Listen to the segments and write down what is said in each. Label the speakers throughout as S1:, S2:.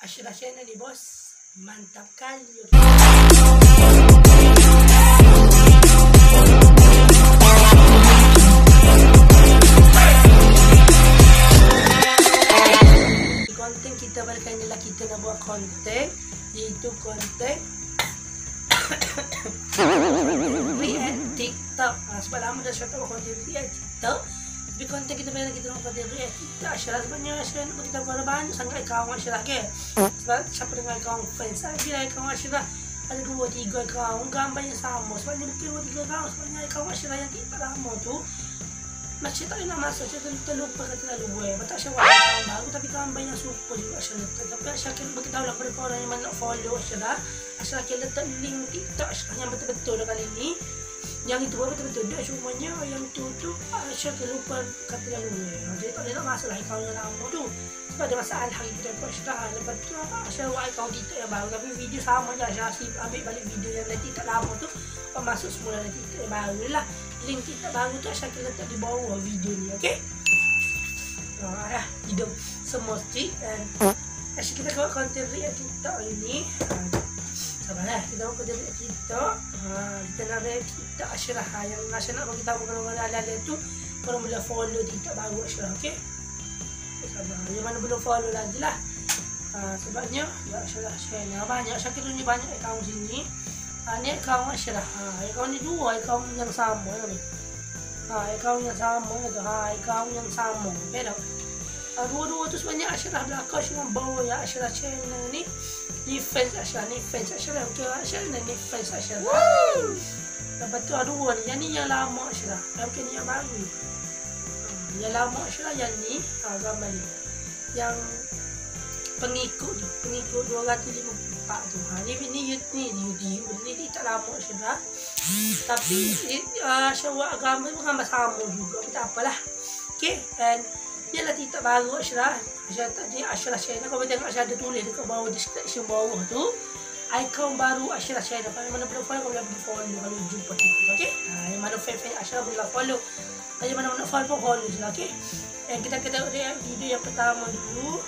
S1: Asyirah channel nih bos, mantap kali. Konten kita pada kali inilah kita nak buat konten, iaitu konten react TikTok. Sebab lama dah saya buat konten react TikTok. Tapi konten kita pada kita nak konten react TikTok. Asyirah sebenarnya Asyirah nak beritahu kepada banyak sangat akaun Asyirah ke. Sebab siapa dengan akaun fans saya, bila akaun Asyirah ada 2-3 akaun, gambarnya sama. Sebabnya bukan 2-3 akaun, sebabnya akaun Asyirah yang TikTok lama tu macam tak nak masuk, saya terlupa kata lalu betul saya buat akaun baru, tapi gambar yang super juga Asyirah letak. Tapi Asyirah akan beritahu lah kepada orang yang mana nak follow Asyirah. Asyirah akan letak link TikTok Asyirah yang betul-betul dah kali ni. Yang itu betul-betul dia, cumanya yang tu Asyirah terlupa kata lalu. Jadi tak nak masuk lah akaun yang lama tu. Sebab ada masalah hari kita buat Asyirah. Lepas tu Asyirah buat akaun TikTok yang baru, tapi video sama je. Asyirah ambil balik video yang TikTok lama tu, masuk semula dalam TikTok yang baru lah. Link TikTok baru tu Asyirah akan letak di bawah video ni, okey? Hidup semua street dan Asyirah kita buat konten react TikTok ini. Sabarlah, kita buat konten react TikTok. Kita nak react TikTok Asyirah. Yang Asyirah nak beritahu kepada orang lain tu, korang boleh follow TikTok baru Asyirah, okey? Sabar, yang mana belum follow lagi lah. Sebabnya ya Asyirah channel banyak, Asyirah kira ni banyak akaun sini. Ni akaun Asyirah. Akaun ni dua akaun yang sama ni. Akaun yang sama tu. Akaun yang sama. Okey tak? Dua-dua tu sebenarnya Asyirah belakang cuma bawa ya Asyirah channel ni. Ni fans Asyirah, ni fans Asyirah. Okey Asyirah ni fans Asyirah. Lepas tu dua ni. Yang ni yang lama Asyirah. Okey ni yang baru. Yang lama Asyirah yang ni. Gambar ni. Yang pengikut 254 tu. Ni tak lama Asyirah. Tapi Asyirah buat gambar tu gambar sama juga. Tapi tak apalah. Okey, dan biarlah TikTok baru Asyirah. Asyirah tadi Asyirah channel. Kalau tengok Asyirah ada tulis dekat bawah description bawah tu, icon baru Asyirah channel. Kalau mana belum follow, boleh pergi follow kalau jumpa TikTok. Okey. Yang mana fan Asyirah boleh follow. Kalau mana nak follow pun follow je lah. Okey. Dan kita tengok video yang pertama dulu.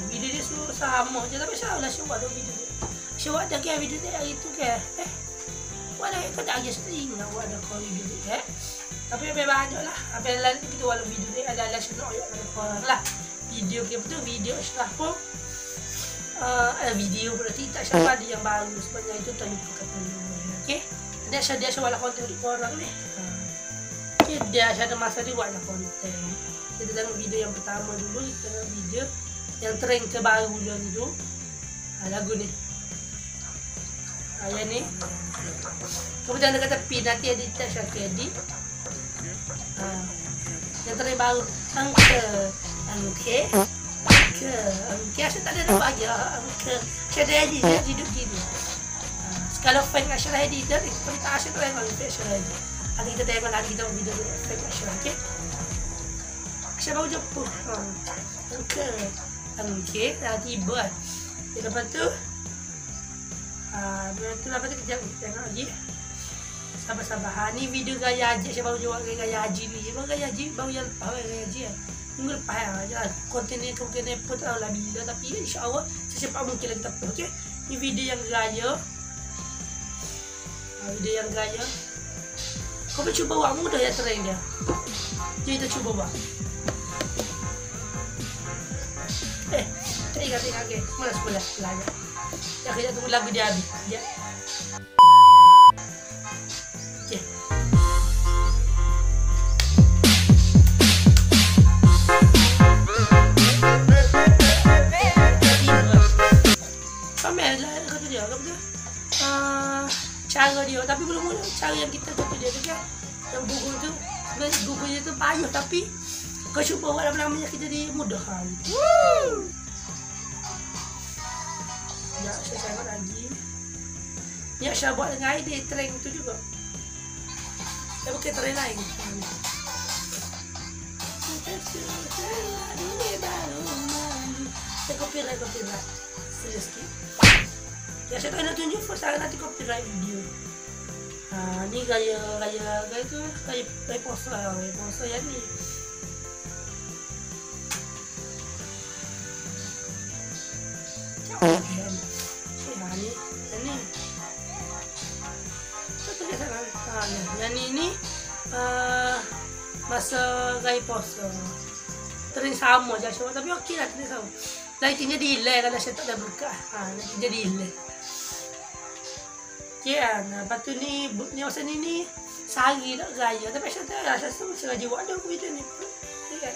S1: Video dia sama je, tapi salah Asyirah buat video dia. Asyirah buat dah video dia hari tu ke? Buat dah kau tak ada sering nak buat dah kau video dia. Tapi lebih banyak lah. Apa lain kita buat video dia ada Asyirah nak ayat pada korang lah. Video ke betul video Asyirah pun video berarti tak siapa ada yang baru sebenarnya itu tak lupa kata ni. Okey. Dia Asyirah buat konten untuk korang ni. Okey, dia ada masa dia buat konten. Kita tengok video yang pertama dulu, kita tengok video yang trend terbaru dia ni tu. Lagu ni. Yang ni. Kemudian dia kata pin nanti edit Asyirah edit. Yang trend baru Angke Asyirah tak ada nak bagi Asyirah edit dia hidup gini. Kalau fan Asyirah edit dia, tapi tak Asyirah tengok Asyirah edit. Nanti kita tengok lagi kita video fan Asyirah, okey? Asyirah baru jumpa Angke dah tiba. Lepas tu lepas tu kejap tengok lagi. Sabar-sabar. Ni video gaya haji. Saya baru jawab gaya haji ni. Baru gaya haji, baru yang lepas gaya haji kan. Minggu lepas lah. Konten ni kemungkinan pun tak tahu lah bila. Tapi insyaAllah secepat mungkin lah kita pun. Okay. Ni video yang gaya. Video yang gaya. Kau pun cuba buat mudah ya trend dia. Jadi kita cuba buat. Tak ingat. Okay. Mana sekolah belajar. Ya kita tunggu lagu dia habis. Ya. Okay. Sama lah kata dia. Cara dia. Tapi belum mula cara yang kita kata dia tu kan. Yang Google tu. Sebenarnya Google dia tu payah. Tapi kau cuba buat lama-lamanya kita dia mudah. Ya, saya tengok lagi. Ya, saya buat dengan idea trend tu juga. Saya bukan trend lain. Saya copyright. Serius sikit. Ya, saya tak nak tunjuk first saya nanti copyright video. Ni gaya tu, gaya poster yang ni. Yan. Ni. Yan ni. Satu dia sana. Yang ni masa gaya poso. Tering sama je semua tapi okey lah tering sama. Lightingnya delay kalau saya tak dah buka. Lightingnya delay. Okey kan. Lepas tu ni masa ni sehari tak gaya tapi saya tak rasa sengaja buat ada video ni. Okey kan.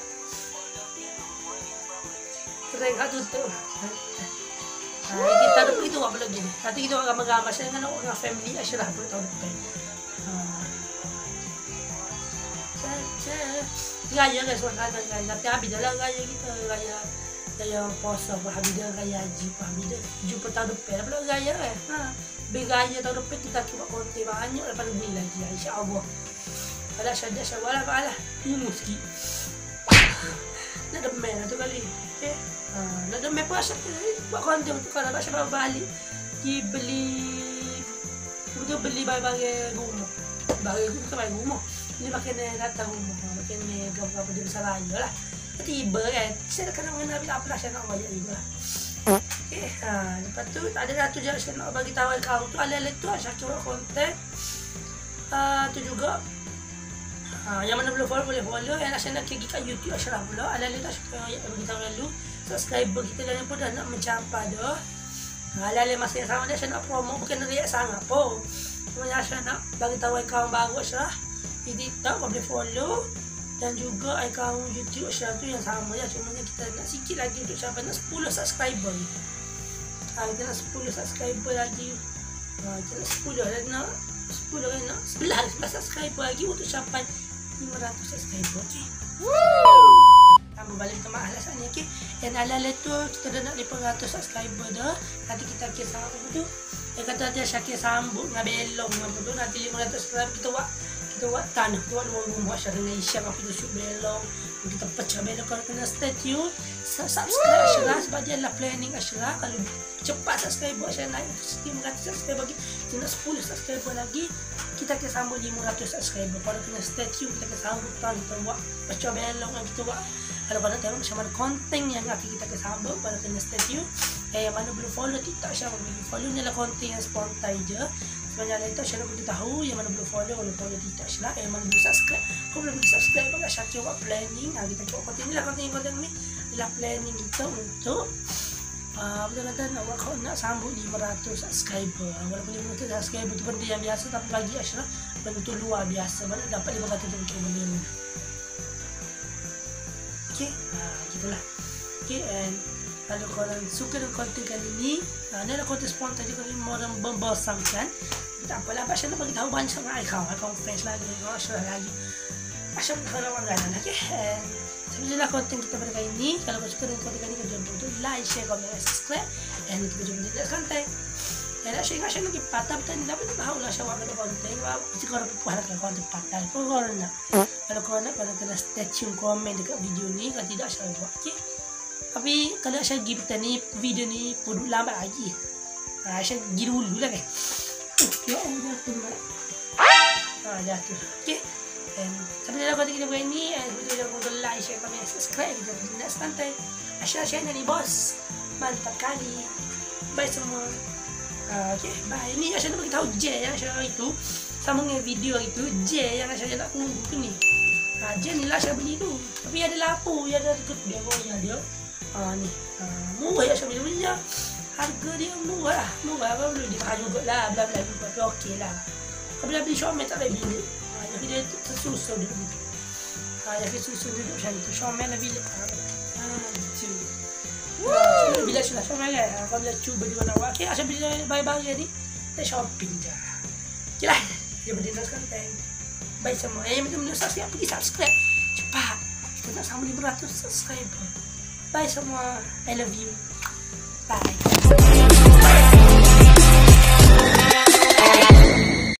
S1: Tering kat tutup. Kita ada begitu buat vlog ni. Nanti kita buat gambar-gambar saya dengan orang family Ashraf pun tahun depan. Gaya guys, suasana gaya. Tapi habis dah lah gaya kita. Gaya puasa pun habis dah, gaya haji pun habis dah. Jumpa tahun depan lah pula gaya kan. Bergaya tahun depan kita cuba konten banyak daripada ni lagi. InsyaAllah. Kalau syadah syawal lah pak lah. Ilmu sikit. Nak demen lah tu kali. Okay. Nak demen pun asyik buat konten tu kalau asyik balik. Pergi beli barang-barang rumah. Barang rumah. Ini makan datang rumah. Makan gambar dia besar raya lah. Tiba kan. Saya dah kena mengenal apa lah saya nak balik lagi lah. Okay. Lepas tu ada satu je saya nak bagi tahu kau tu. Ala-ala tu Syakir buat konten. Tu juga. Yang mana belum follow boleh follow. Yang saya nak klik kat YouTube Ashraf pula. Ala-ala tu Syakir bagi tahu lalu. Subscriber kita dah pun dah nak mencapai dah. Ala-ala masa yang sama dia saya nak promo. Bukan riak sangat pun. Cuma saya nak bagi tahu kawan baru Ashraf. Di TikTok boleh follow. Dan juga akaun YouTube Ashraf tu yang sama ya. Cuma kita nak sikit lagi untuk siapa nak 10 subscriber. Kita nak 10 subscriber lagi. Kita nak 10 dan nak 10 kan nak 11 subscriber lagi untuk capai 500 subscriber. Okey. Tambah balik minta maaf lah saat ni. Okey. Dan ala-ala tu kita dah nak 500 subscriber dah. Nanti kita kisah apa tu. Dia kata dia Syakir sambut dengan belong apa tu. Nanti 500 subscriber kita buat tanah, kita buat rumah Ashraf dengan Isyam apa kita shoot belong, kita pecah belong. Kalau kena stay tune, subscribe Ashraf sebab dia adalah planning Ashraf. Kalau cepat subscriber Ashraf naik 500 subscriber lagi, kita nak 10 subscriber lagi, kita akan sambut 500 subscriber. Kalau kena stay tune, kita akan sambut tahun, kita buat pecah belong yang kita buat. Kalau kena tengok macam mana konten yang akan kita akan sambut, kalau kena stay tune. Yang mana belum follow TikTok Ashraf, boleh follow ni lah konten yang spontan je. Sebenarnya itu saya nak beritahu yang mana belum follow TikTok Ashraf, yang mana belum subscribe. Kau belum pergi subscribe kalau Syakir buat planning. Kita buat konten ni lah, konten ni adalah planning kita untuk betul kata nak sambut 500 subscriber. Walaupun 500 subscriber tu benda yang biasa, tapi bagi Ashraf benda tu luar biasa. Mana dapat 500 tu macam benda ni. Okay, gitulah. Okay, and kalau korang suka dengan konten kali ni, ni adalah konten spontan je, konten orang membosankan. Tak apalah, Pak Syah nak bagi tahu banyak sangat akaun fans lagi, Ashraf lagi. Ashraf nak lawan ganan, okay? Sampai jumpa konten kita pada kali ni. Kalau kau suka dengan konten kali ni, kau jangan lupa like, share, komen, dan subscribe. And kita jumpa di next konten. Dan Ashraf lagi patah betul ni, tapi tak tahu lah Ashraf akan konten. Mesti korang puas lah konten patah. Kalau korang nak, kalau kena stay tune komen dekat video ni. Kalau tidak Ashraf buat, okay? Tapi kalau Ashraf pergi petang ni, video ni pun lambat lagi. Ashraf pergi dulu lah kan. Ya Allah, jatuh mat. Jatuh. Okay. Dan sampai jumpa konten kita hari ni. Sampai jumpa konten like, share, komen, subscribe. Kita jumpa di next konten. Ashraf channel ni bos. Mantap kali. Bye semua. Okay, bye. Ini Ashraf nak beritahu J yang Ashraf itu. Sama dengan video itu, J yang Ashraf nak tunggu tu ni. J ni lah Ashraf beli tu. Tapi ada lapu, dia ada ikut dia goyang dia. Ni. Murah Ashraf beli je. Harga dia murah. Apa boleh dia mahal juga lah. Bla-bla juga. Tapi okey lah. Kalau beli Xiaomi tak boleh bilik. Jadi dia tersusun duduk gitu. Jadi susun duduk macam tu. Xiaomi lah bilik. Gitu. Bila sudah Xiaomi kan. Kalau bila cuba juga nak buat. Okay, Ashraf beli barang-barang ni. Kita shopping je. Okay lah. Dia berdiri konten. Bye semua. Yang belum subscribe, pergi subscribe. Cepat. Kita nak sama 500 subscriber. Bye semua. I love you. Bye.